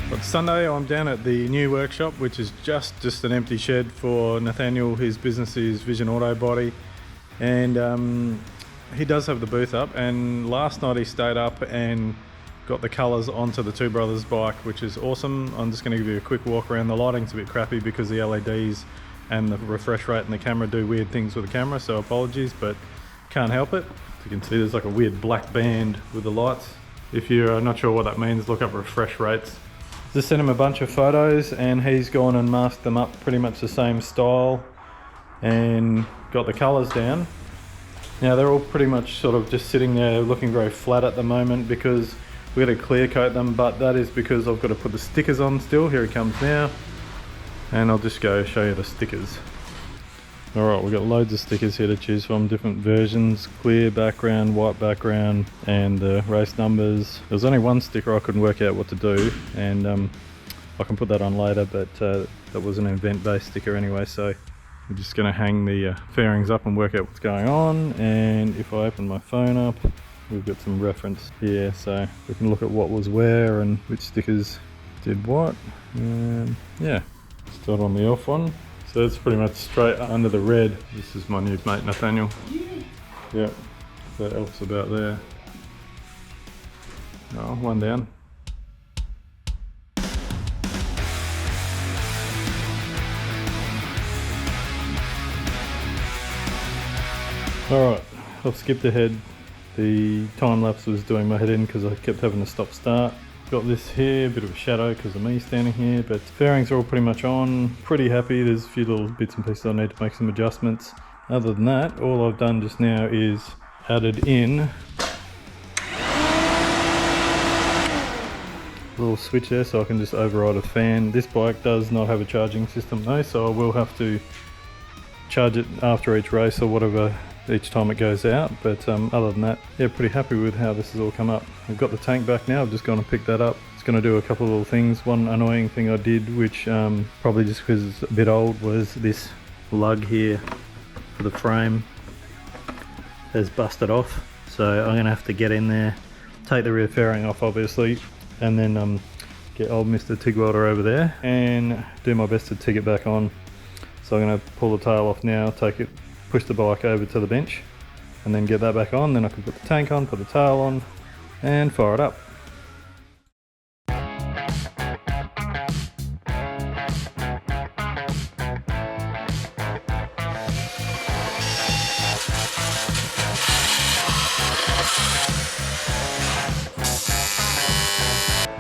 But Sunday I'm down at the new workshop, which is just an empty shed for Nathaniel. His business is Vision Auto Body, and he does have the booth up, and last night he stayed up and got the colours onto the Two Brothers bike, which is awesome. I'm just going to give you a quick walk around. The lighting's a bit crappy because the LEDs and the refresh rate and the camera do weird things with the camera, so apologies, but can't help it. As you can see, there's like a weird black band with the lights. If you're not sure what that means, look up refresh rates. Just sent him a bunch of photos and he's gone and masked them up pretty much the same style and got the colours down. Now they're all pretty much sort of just sitting there looking very flat at the moment because we're going to clear coat them, but that is because I've got to put the stickers on still. Here it comes now, and I'll just go show you the stickers. Alright, we've got loads of stickers here to choose from, different versions, clear background, white background, and the race numbers. There was only one sticker I couldn't work out what to do, and I can put that on later, but that was an event based sticker anyway, so we're just going to hang the fairings up and work out what's going on. And if I open my phone up, we've got some reference here, so we can look at what was where and which stickers did what. Yeah, start on the off one. So it's pretty much straight under the red. This is my new mate Nathaniel. Yeah, that elf's about there. Oh, one down. Alright, I've skipped ahead. The time lapse was doing my head in because I kept having to stop start. Got this here, a bit of a shadow because of me standing here, but fairings are all pretty much on. Pretty happy. There's a few little bits and pieces I need to make some adjustments. Other than that, all I've done just now is added in a little switch there so I can just override a fan. This bike does not have a charging system though, so I will have to charge it after each race or whatever each time it goes out, but other than that, yeah, pretty happy with how this has all come up. I've got the tank back now. I've just gone and picked that up. It's going to do a couple of little things. One annoying thing I did, which probably just because it's a bit old, was this lug here for the frame has busted off, so I'm going to have to get in there, take the rear fairing off obviously, and then get old Mr. TIG welder over there and do my best to TIG it back on. So I'm going to pull the tail off now, take it, push the bike over to the bench and then get that back on. Then I can put the tank on, put the tail on and fire it up.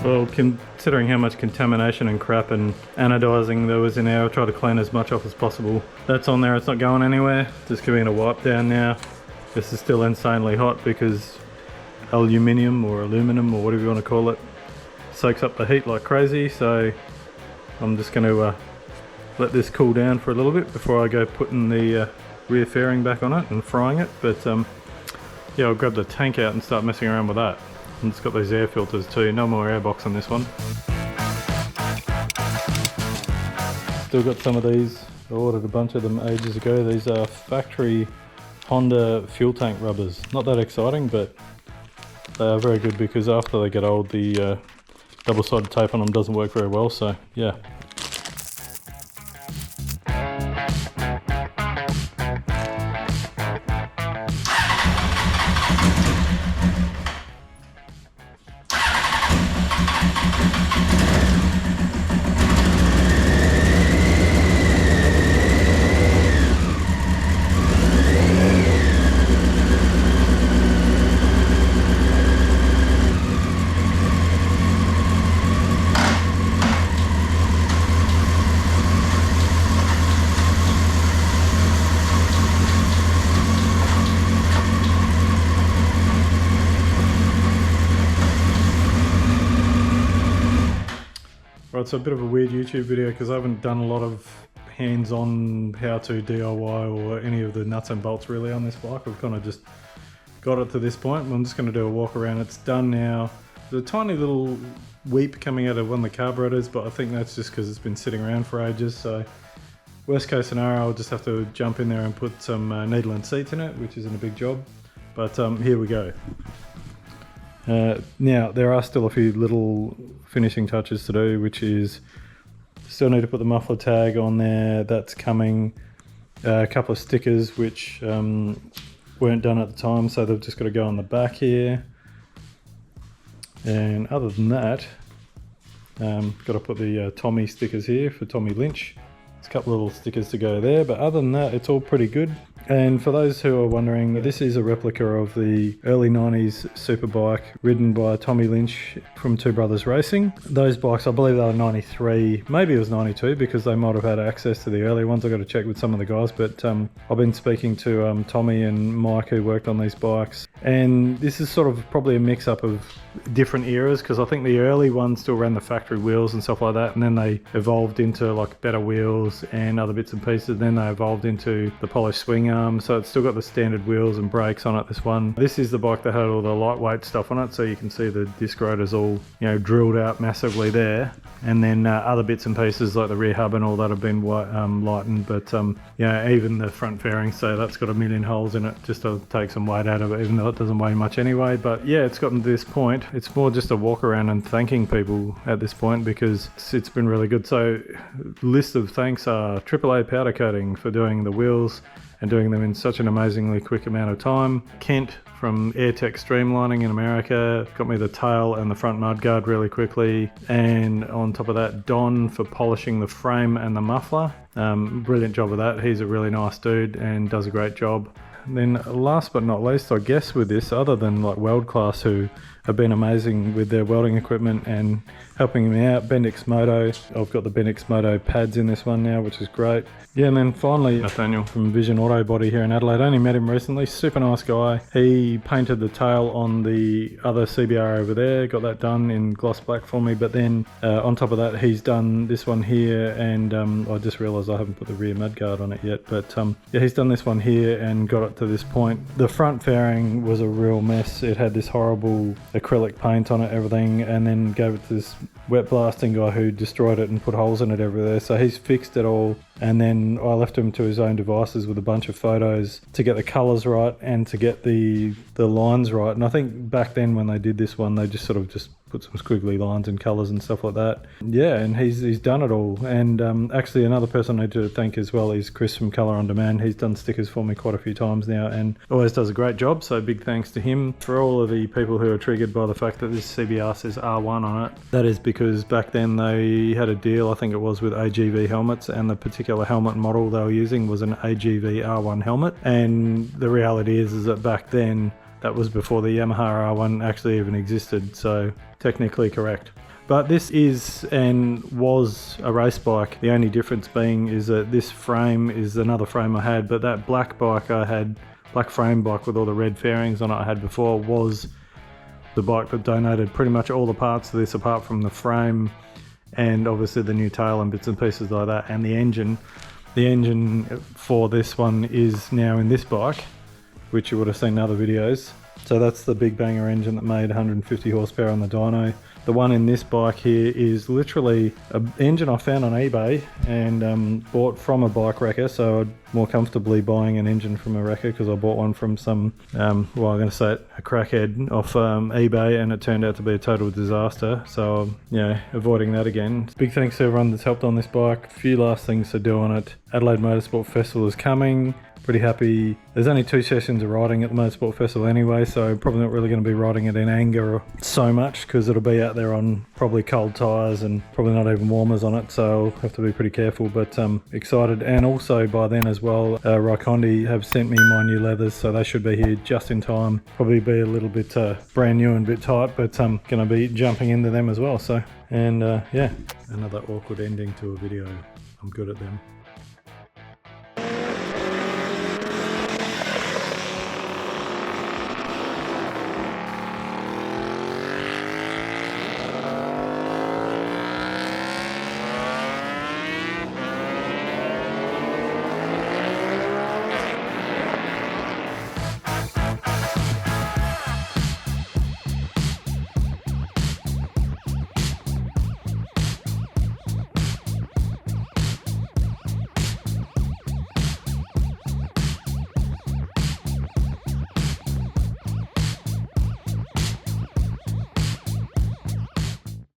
Well, considering how much contamination and crap and anodizing there was in there, I try to clean as much off as possible. That's on there, it's not going anywhere. Just giving it a wipe down now. This is still insanely hot because aluminium or aluminum or whatever you want to call it soaks up the heat like crazy, so I'm just going to let this cool down for a little bit before I go putting the rear fairing back on it and frying it. But yeah, I'll grab the tank out and start messing around with that. And it's got those air filters too, no more airbox on this one. Still got some of these. I ordered a bunch of them ages ago. These are factory Honda fuel tank rubbers. Not that exciting, but they are very good because after they get old, the double-sided tape on them doesn't work very well, so yeah. Right, so a bit of a weird YouTube video because I haven't done a lot of hands-on how-to DIY or any of the nuts and bolts really on this bike. I've kind of just got it to this point. I'm just going to do a walk around. It's done now. There's a tiny little weep coming out of one of the carburetors, but I think that's just because it's been sitting around for ages. So worst case scenario, I'll just have to jump in there and put some needle and seats in it, which isn't a big job. But here we go. Now there are still a few little finishing touches to do, which is still need to put the muffler tag on there. That's coming. A couple of stickers which weren't done at the time, so they've just got to go on the back here. And other than that, got to put the Tommy stickers here for Tommy Lynch. There's a couple of little stickers to go there, but other than that, it's all pretty good. And for those who are wondering, this is a replica of the early 90s superbike ridden by Tommy Lynch from Two Brothers Racing. Those bikes, I believe they were 93, maybe it was 92, because they might have had access to the early ones. I've got to check with some of the guys, but I've been speaking to Tommy and Mike, who worked on these bikes. And this is sort of probably a mix-up of different eras, because I think the early ones still ran the factory wheels and stuff like that, and then they evolved into like better wheels and other bits and pieces. Then they evolved into the polished swing arm, so it's still got the standard wheels and brakes on it, this one. This is the bike that had all the lightweight stuff on it, so you can see the disc rotors all, you know, drilled out massively there. And then other bits and pieces like the rear hub and all that have been lightened, but yeah, even the front fairing, so that's got a million holes in it just to take some weight out of it, even though it doesn't weigh much anyway. But yeah, it's gotten to this point. It's more just a walk around and thanking people at this point, because it's been really good. So list of thanks are AAA Powder Coating for doing the wheels and doing them in such an amazingly quick amount of time. Kent from AirTech Streamlining in America got me the tail and the front mudguard really quickly. And on top of that, Don for polishing the frame and the muffler. Brilliant job of that. He's a really nice dude and does a great job. And then last but not least, I guess with this, other than like Weld Class, who have been amazing with their welding equipment and helping me out, Bendix Moto. I've got the Bendix Moto pads in this one now, which is great. Yeah, and then finally Nathaniel from Vision Auto Body here in Adelaide. I only met him recently, super nice guy. He painted the tail on the other CBR over there, got that done in gloss black for me, but then on top of that he's done this one here, and I just realised I haven't put the rear mudguard on it yet, but yeah, he's done this one here and got it to this point. The front fairing was a real mess. It had this horrible acrylic paint on it, everything, and then gave it to this wet blasting guy who destroyed it and put holes in it everywhere. So he's fixed it all, and then I left him to his own devices with a bunch of photos to get the colours right and to get the lines right. And I think back then when they did this one, they just sort of just put some squiggly lines and colours and stuff like that. Yeah, and he's done it all. And actually another person I need to thank as well is Chris from Colour on Demand. He's done stickers for me quite a few times now and always does a great job, so big thanks to him. For all of the people who are triggered by the fact that this CBR says R1 on it, that is because back then they had a deal, I think it was with AGV helmets, and the particular helmet model they were using was an AGV R1 helmet. And the reality is that back then, that was before the Yamaha R1 actually even existed, so technically correct. But this is and was a race bike. The only difference being is that this frame is another frame I had, but that black bike I had, black frame bike with all the red fairings on it I had before, was the bike that donated pretty much all the parts to this apart from the frame and obviously the new tail and bits and pieces like that, and the engine. The engine for this one is now in this bike, which you would have seen in other videos. So that's the big banger engine that made 150 horsepower on the dyno. The one in this bike here is literally an engine I found on eBay and bought from a bike wrecker, so I'm more comfortably buying an engine from a wrecker because I bought one from some, well, I'm going to say it, a crackhead off eBay, and it turned out to be a total disaster, so yeah, avoiding that again. Big thanks to everyone that's helped on this bike. A few last things to do on it. Adelaide Motorsport Festival is coming. Pretty happy. There's only 2 sessions of riding at the Motorsport Festival anyway, so probably not really going to be riding it in anger so much because it'll be out there on probably cold tyres and probably not even warmers on it, so I'll have to be pretty careful, but excited. And also by then as well, Raikondi have sent me my new leathers, so they should be here just in time. Probably be a little bit brand new and a bit tight, but I'm going to be jumping into them as well. So, and yeah, another awkward ending to a video. I'm good at them.